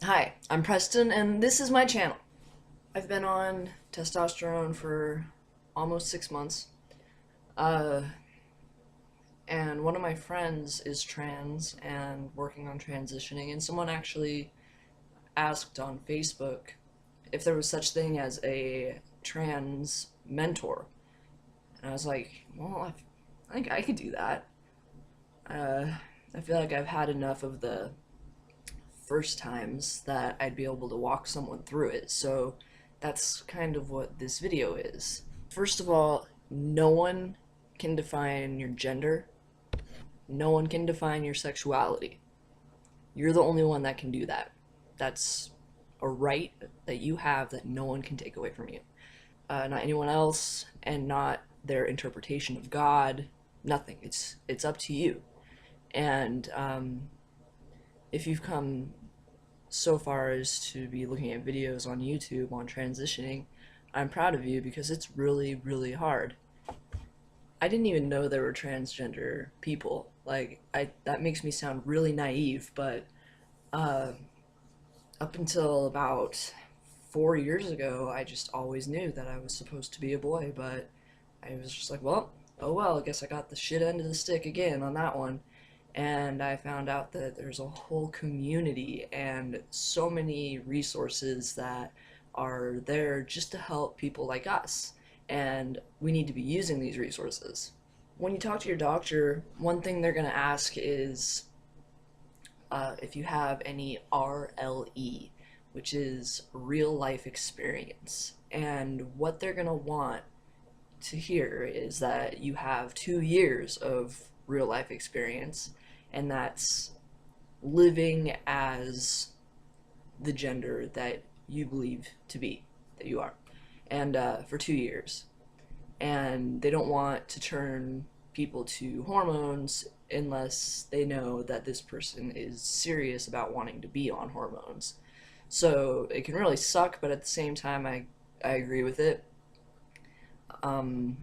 Hi, I'm Preston, and this is my channel. I've been on testosterone for almost 6 months, uh, and one of my friends is trans and working on transitioning, and someone actually asked on Facebook if there was such thing as a trans mentor, and I was like, well, I think I could do that. Uh, I feel like I've had enough of the first times that I'd be able to walk someone through it. So that's kind of what this video is. First of all, no one can define your gender. No one can define your sexuality. You're the only one that can do that. That's a right that you have that no one can take away from you. Not anyone else, and not their interpretation of God. Nothing. It's up to you. And if you've come so far as to be looking at videos on YouTube on transitioning, I'm proud of you because it's really, really hard. I didn't even know there were transgender people. Like, I that makes me sound really naive, but uh, up until about 4 years ago, I just always knew that I was supposed to be a boy, but I was just like, well, oh well, I guess I got the shit end of the stick again on that one. And I found out that there's a whole community and so many resources that are there just to help people like us. And we need to be using these resources. When you talk to your doctor, one thing they're going to ask is if you have any RLE, which is real life experience. And what they're going to want to hear is that you have 2 years of real life experience, and that's living as the gender that you believe to be, that you are, and for 2 years. And they don't want to turn people to hormones unless they know that this person is serious about wanting to be on hormones. So it can really suck, but at the same time, I agree with it. Um,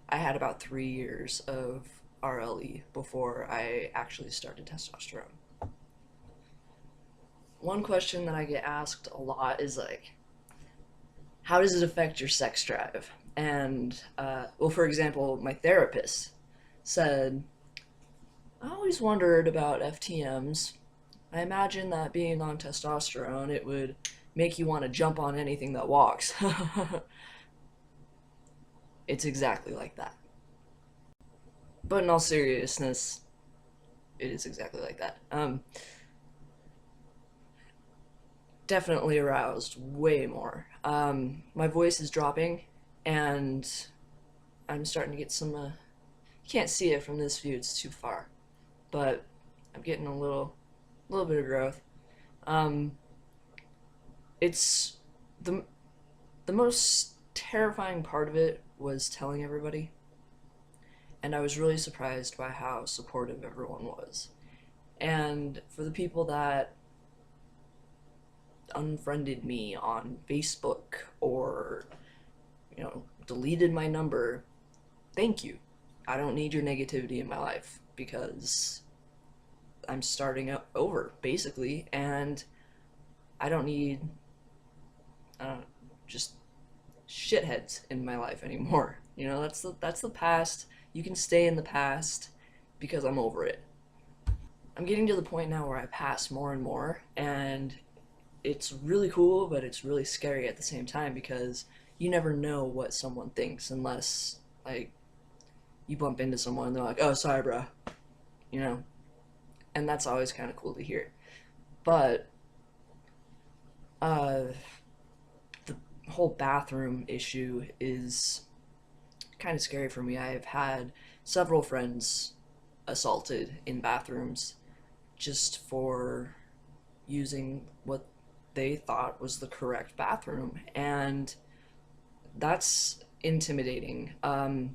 I had about 3 years of RLE before I actually started testosterone. One question that I get asked a lot is like, how does it affect your sex drive? And, well, for example, my therapist said, I always wondered about FTMs. I imagine that being on testosterone, it would make you want to jump on anything that walks. It's exactly like that. But in all seriousness, it is exactly like that. Definitely aroused way more. My voice is dropping, and I'm starting to get some. You can't see it from this view; it's too far, but I'm getting little bit of growth. Um, it's the the most terrifying part of it was telling everybody, and I was really surprised by how supportive everyone was. And for the people that unfriended me on Facebook or deleted my number, thank you. I don't need your negativity in my life because I'm starting over basically, and I don't need just shitheads in my life anymore. That's the past. You can stay in the past because I'm over it. I'm getting to the point now where I pass more and more, and it's really cool, but it's really scary at the same time because you never know what someone thinks unless like you bump into someone and they're like, "Oh, sorry, bro," you know, and that's always kind of cool to hear. But uh, the whole bathroom issue is kind of scary for me. I've had several friends assaulted in bathrooms just for using what they thought was the correct bathroom, and that's intimidating, to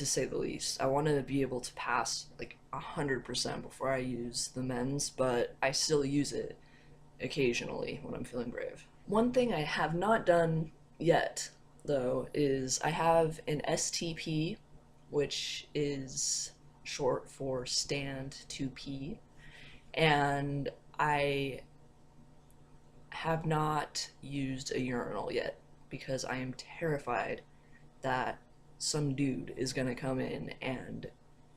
say the least. I want to be able to pass like 100% before I use the men's, but I still use it occasionally when I'm feeling brave. One thing I have not done yet, though, is I have an STP, which is short for stand to pee, and I have not used a urinal yet because I am terrified that some dude is gonna come in and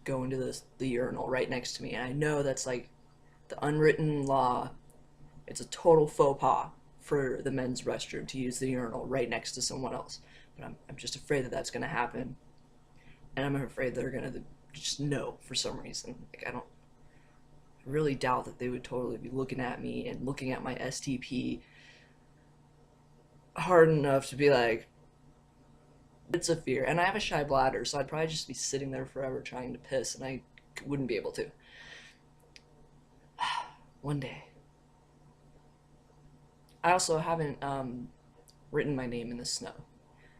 go into the urinal right next to me. And I know that's like the unwritten law. It's a total faux pas for the men's restroom to use the urinal right next to someone else. But I'm just afraid that that's gonna happen, and I'm afraid they're gonna just know for some reason. Like I really doubt that they would totally be looking at me and looking at my STP hard enough to be like, it's a fear. And I have a shy bladder, so I'd probably just be sitting there forever trying to piss, and I wouldn't be able to. One day. I also haven't written my name in the snow,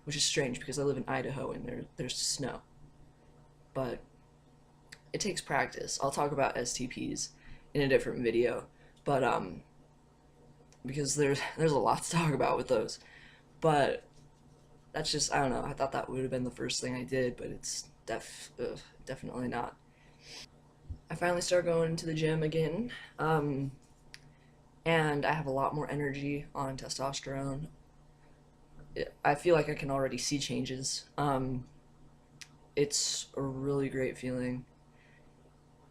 which is strange because I live in Idaho and there's snow. But it takes practice. I'll talk about STPs in a different video, but because there's a lot to talk about with those. But that's just, I don't know. I thought that would have been the first thing I did, but it's definitely not. I finally started going to the gym again, and I have a lot more energy on testosterone. I feel like I can already see changes. It's a really great feeling,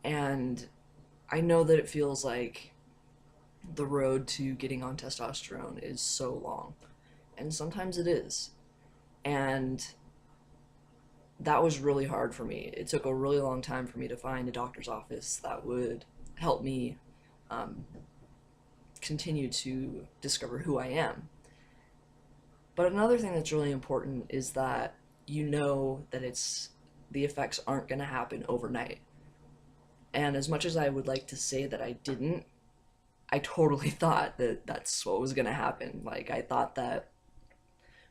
and I know that it feels like the road to getting on testosterone is so long, and sometimes it is. And that was really hard for me. It took a really long time for me to find a doctor's office that would help me um, continue to discover who I am. But another thing that's really important is that you know that the effects aren't going to happen overnight. And as much as I would like to say that I didn't, I totally thought that that's what was going to happen. Like, I thought that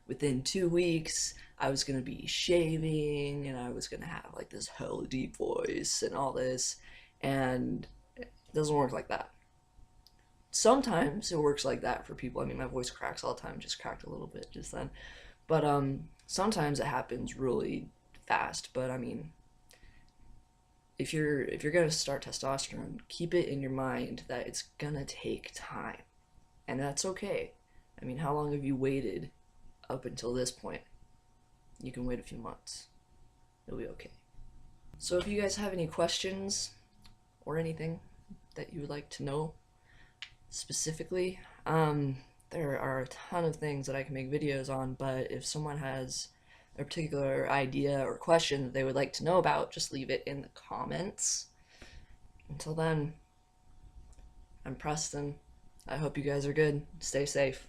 within 2 weeks, I was going to be shaving and I was going to have like this hella deep voice and all this. And it doesn't work like that. Sometimes it works like that for people. I mean, my voice cracks all the time, just cracked a little bit just then. But sometimes it happens really fast. But I mean, if you're gonna start testosterone, keep it in your mind that it's gonna take time, and that's okay. I mean, how long have you waited up until this point? You can wait a few months. It'll be okay. So if you guys have any questions or anything that you would like to know specifically, there are a ton of things that I can make videos on, but if someone has a particular idea or question that they would like to know about, just leave it in the comments. Until then, I'm Preston. I hope you guys are good. Stay safe.